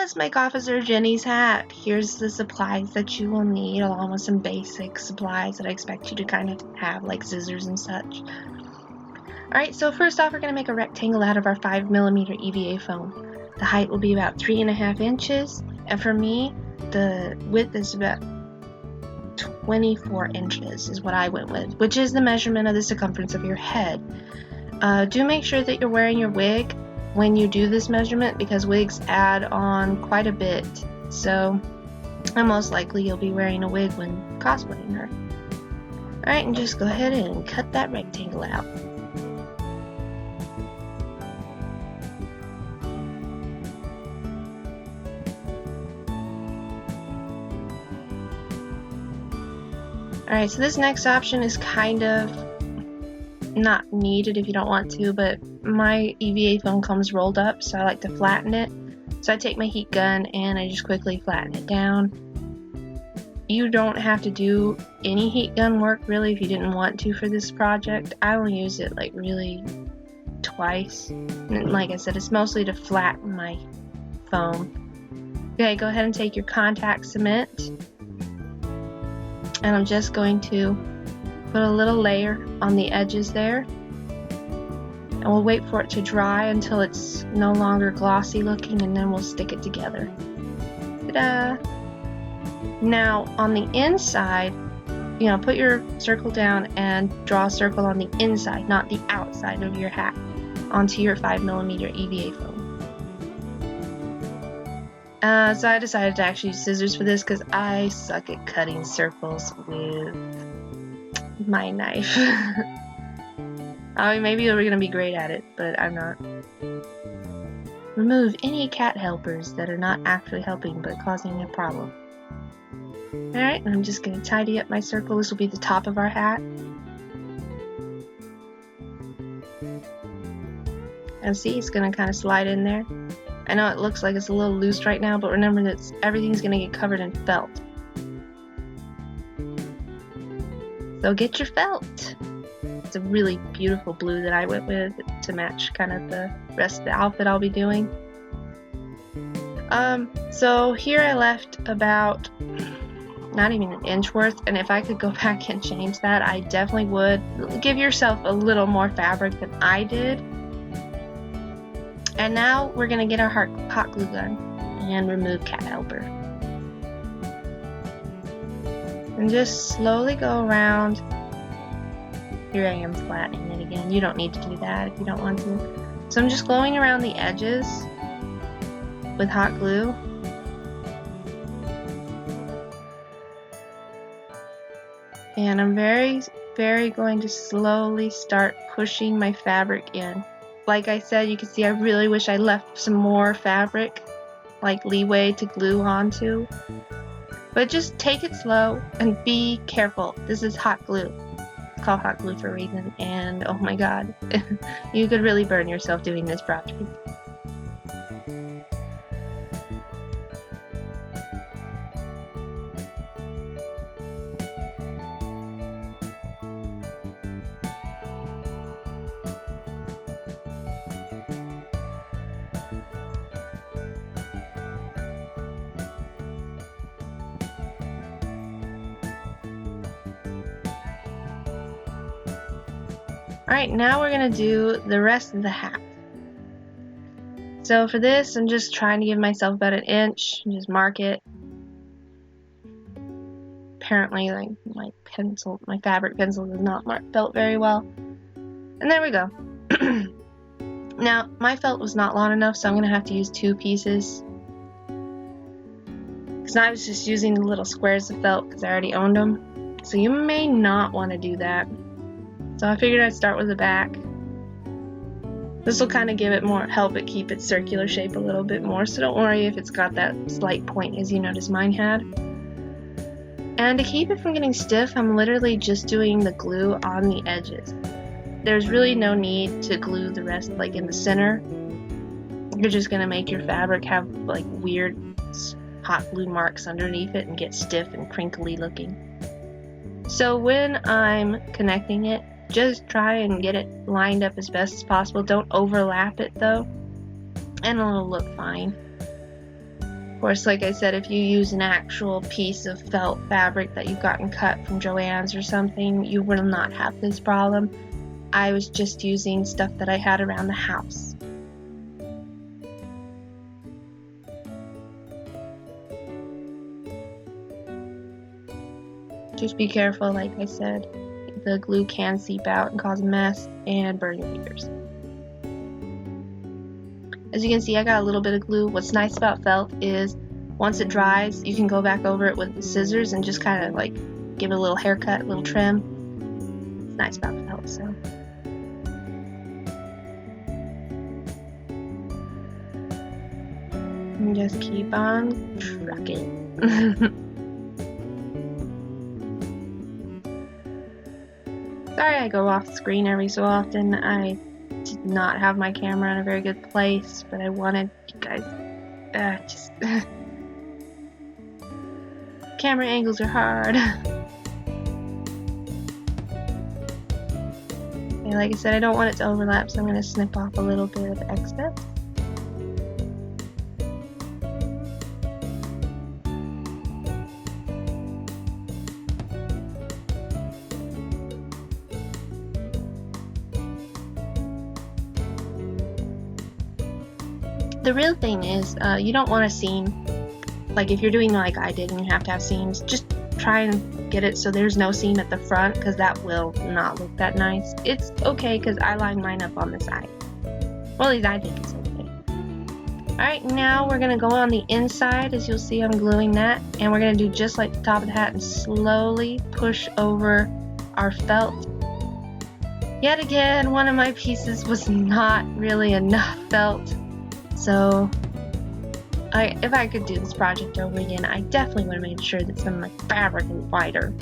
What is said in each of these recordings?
let's make Officer Jenny's hat. Here's the supplies that you will need, along with some basic supplies that I expect you to kind of have, like scissors and such. Alright, so first off, we're going to make a rectangle out of our 5mm EVA foam. The height will be about 3.5 inches, and for me, the width is about 24 inches is what I went with, which is the measurement of the circumference of your head. Do make sure that you're wearing your wig when you do this measurement, because wigs add on quite a bit, so most likely you'll be wearing a wig when cosplaying her. Alright, and just go ahead and cut that rectangle out. Alright, so this next option is kind of not needed if you don't want to, but my EVA foam comes rolled up, so I like to flatten it. So I take my heat gun and I just quickly flatten it down. You don't have to do any heat gun work really if you didn't want to for this project. I only use it like really twice. And like I said, it's mostly to flatten my foam. Okay, go ahead and take your contact cement. And I'm just going to put a little layer on the edges there, and we'll wait for it to dry until it's no longer glossy looking, and then we'll stick it together. Ta-da! Now on the inside, put your circle down and draw a circle on the inside, not the outside of your hat, onto your 5mm EVA foam. So I decided to actually use scissors for this because I suck at cutting circles with my knife. I mean, maybe we're gonna be great at it, but I'm not. Remove any cat helpers that are not actually helping but causing a problem. Alright, I'm just gonna tidy up my circle. This will be the top of our hat. And see, it's gonna kind of slide in there. I know it looks like it's a little loose right now, but remember that everything's going to get covered in felt. So get your felt. It's a really beautiful blue that I went with to match kind of the rest of the outfit I'll be doing. So here I left about not even an inch worth, and if I could go back and change that, I definitely would. Give yourself a little more fabric than I did. And now we're going to get our hot glue gun and remove cat helper. And just slowly go around. Here I am flattening it again. You don't need to do that if you don't want to. So I'm just going around the edges with hot glue. And I'm very, very going to slowly start pushing my fabric in. Like I said, you can see I really wish I left some more fabric, like leeway to glue onto. But just take it slow and be careful. This is hot glue. It's called hot glue for a reason, and oh my god, you could really burn yourself doing this project. Alright, now we're going to do the rest of the hat. So for this, I'm just trying to give myself about an inch and just mark it. Apparently, like my fabric pencil does not mark felt very well. And there we go. Now, my felt was not long enough, so I'm going to have to use 2 pieces. Because I was just using the little squares of felt because I already owned them. So you may not want to do that. So I figured I'd start with the back. This will kind of give it more, help it keep its circular shape a little bit more, so don't worry if it's got that slight point as you noticed mine had. And to keep it from getting stiff, I'm literally just doing the glue on the edges. There's really no need to glue the rest like in the center. You're just going to make your fabric have like weird hot glue marks underneath it and get stiff and crinkly looking. So when I'm connecting it, just try and get it lined up as best as possible. Don't overlap it though, and it'll look fine. Of course, like I said, if you use an actual piece of felt fabric that you've gotten cut from Joann's or something, you will not have this problem. I was just using stuff that I had around the house. Just be careful, like I said. The glue can seep out and cause a mess and burn your fingers. As you can see, I got a little bit of glue. What's nice about felt is once it dries, you can go back over it with the scissors and just kind of like give it a little haircut, a little trim. It's nice about felt, so. And just keep on trucking. Sorry I go off screen every so often. I did not have my camera in a very good place, but I wanted you guys camera angles are hard. Okay, like I said, I don't want it to overlap, so I'm going to snip off a little bit of excess. The real thing is, you don't want a seam. Like if you're doing like I did and you have to have seams, just try and get it so there's no seam at the front, because that will not look that nice. It's okay because I line mine up on the side. Well, at least I think it's okay. Alright, now we're going to go on the inside. As you'll see, I'm gluing that, and we're going to do just like the top of the hat and slowly push over our felt. Yet again, one of my pieces was not really enough felt. So, if I could do this project over again, I definitely would have made sure that some of my fabric was wider.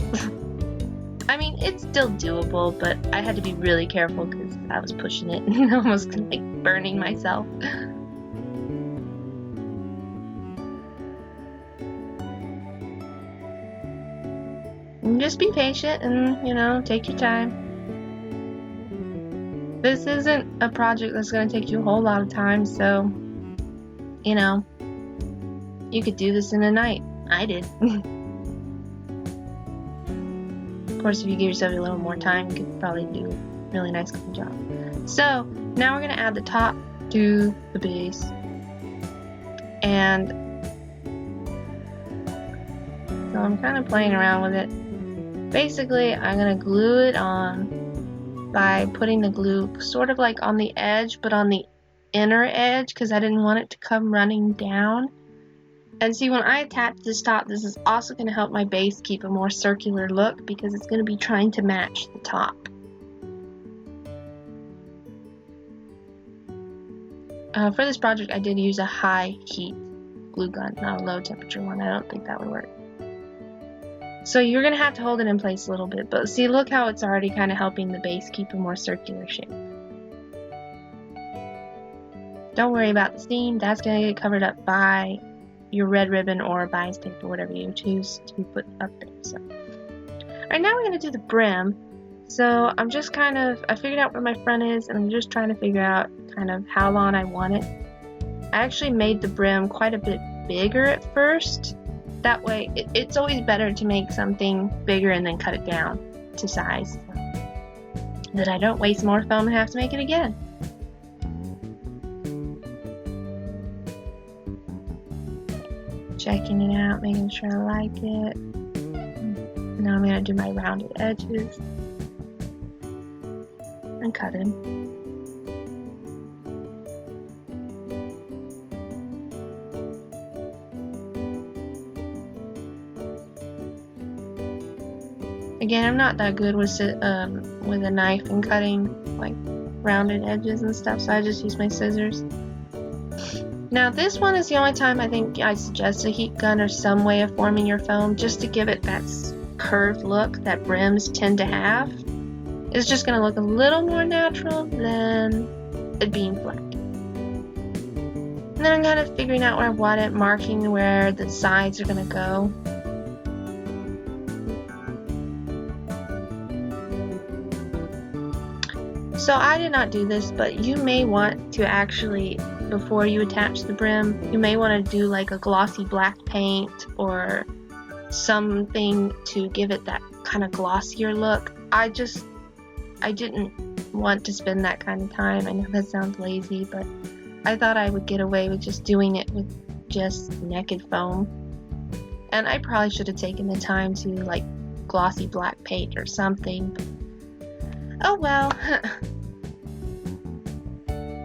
I mean, it's still doable, but I had to be really careful because I was pushing it and almost like burning myself. And just be patient and, you know, take your time. This isn't a project that's going to take you a whole lot of time, so, you know, you could do this in a night. I did. Of course, if you give yourself a little more time, you could probably do a really nice clean job. So, now we're going to add the top to the base. And so I'm kind of playing around with it. Basically, I'm going to glue it on by putting the glue sort of like on the edge, but on the inner edge, because I didn't want it to come running down. And see, when I attach this top, this is also going to help my base keep a more circular look, because it's going to be trying to match the top. For this project, I did use a high heat glue gun, not a low temperature one. I don't think that would work. So you're going to have to hold it in place a little bit, but see, look how it's already kind of helping the base keep a more circular shape. Don't worry about the seam, that's going to get covered up by your red ribbon or bias tape or whatever you choose to put up there. So, alright, now we're going to do the brim. So I'm just kind of, I figured out where my front is, and I'm just trying to figure out kind of how long I want it. I actually made the brim quite a bit bigger at first. That way, it's always better to make something bigger and then cut it down to size, so that I don't waste more foam and have to make it again. Checking it out, making sure I like it. Now I'm going to do my rounded edges and cut them. Again, I'm not that good with a knife and cutting like rounded edges and stuff, so I just use my scissors. Now this one is the only time I think I suggest a heat gun or some way of forming your foam, just to give it that curved look that brims tend to have. It's just going to look a little more natural than it being flat. And then I'm kind of figuring out where I want it, marking where the sides are going to go. So I did not do this, but you may want to actually before you attach the brim. You may want to do like a glossy black paint or something to give it that kind of glossier look. I didn't want to spend that kind of time. I know that sounds lazy, but I thought I would get away with just doing it with just naked foam. And I probably should have taken the time to like glossy black paint or something. But oh well.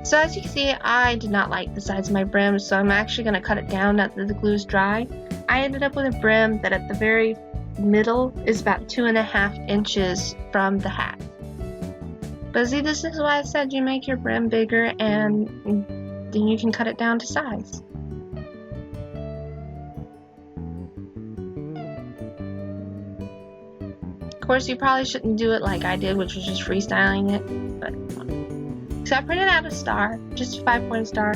So as you can see, I did not like the size of my brim, so I'm actually going to cut it down after the glue is dry. I ended up with a brim that at the very middle is about 2.5 inches from the hat. But see, this is why I said you make your brim bigger and then you can cut it down to size. Of course, you probably shouldn't do it like I did, which was just freestyling it. But so I printed out a star, just a 5-point star.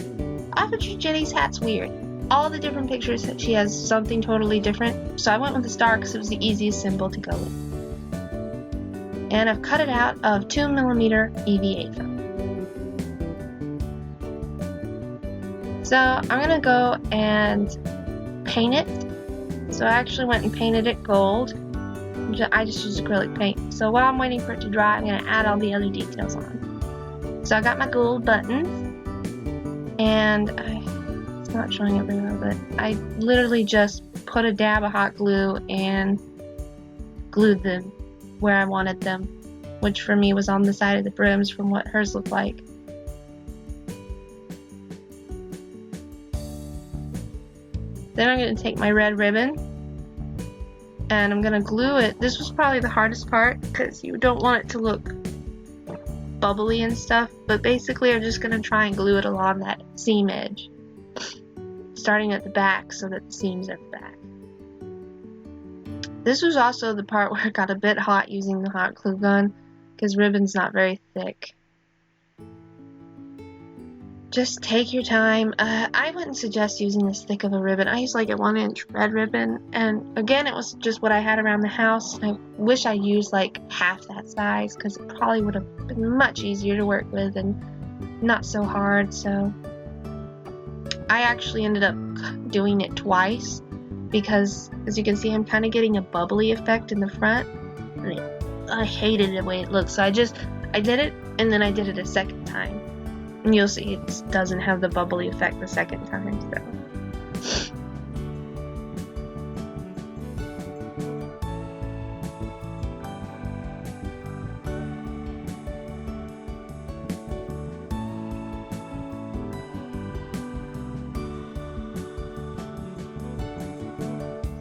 I thought Jenny's hat's weird. All the different pictures that she has something totally different. So I went with the star because it was the easiest symbol to go with. And I've cut it out of 2mm EVA foam. So I'm gonna go and paint it. So I actually went and painted it gold. I just used acrylic paint. So while I'm waiting for it to dry, I'm gonna add all the other details on. So I got my gold buttons, and it's not showing it very well, but I literally just put a dab of hot glue and glued them where I wanted them, which for me was on the side of the brims from what hers looked like. Then I'm going to take my red ribbon and I'm going to glue it. This was probably the hardest part because you don't want it to look bubbly and stuff, but basically I'm just going to try and glue it along that seam edge, starting at the back so that the seams are back. This was also the part where it got a bit hot using the hot glue gun because ribbon's not very thick. Just take your time. I wouldn't suggest using this thick of a ribbon. I used like a 1-inch red ribbon, and again it was just what I had around the house. I wish I used like half that size because it probably would have been much easier to work with and not so hard. So I actually ended up doing it twice because as you can see I'm kind of getting a bubbly effect in the front. I hated the way it looked, so I did it and then I did it a second time. And you'll see it doesn't have the bubbly effect the second time.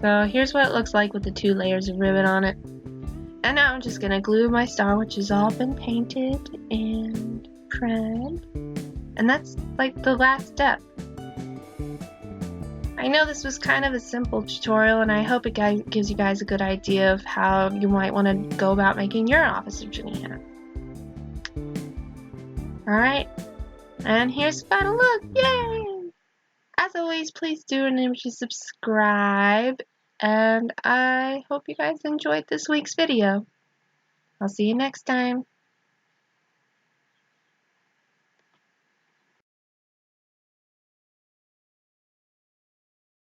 So here's what it looks like with the 2 layers of ribbon on it. And now I'm just going to glue my star, which has all been painted and primed. And that's like the last step. I know this was kind of a simple tutorial, and I hope it gives you guys a good idea of how you might want to go about making your Officer Jenny hat. Alright, and here's the final look. Yay! As always, please do remember to subscribe, and I hope you guys enjoyed this week's video. I'll see you next time.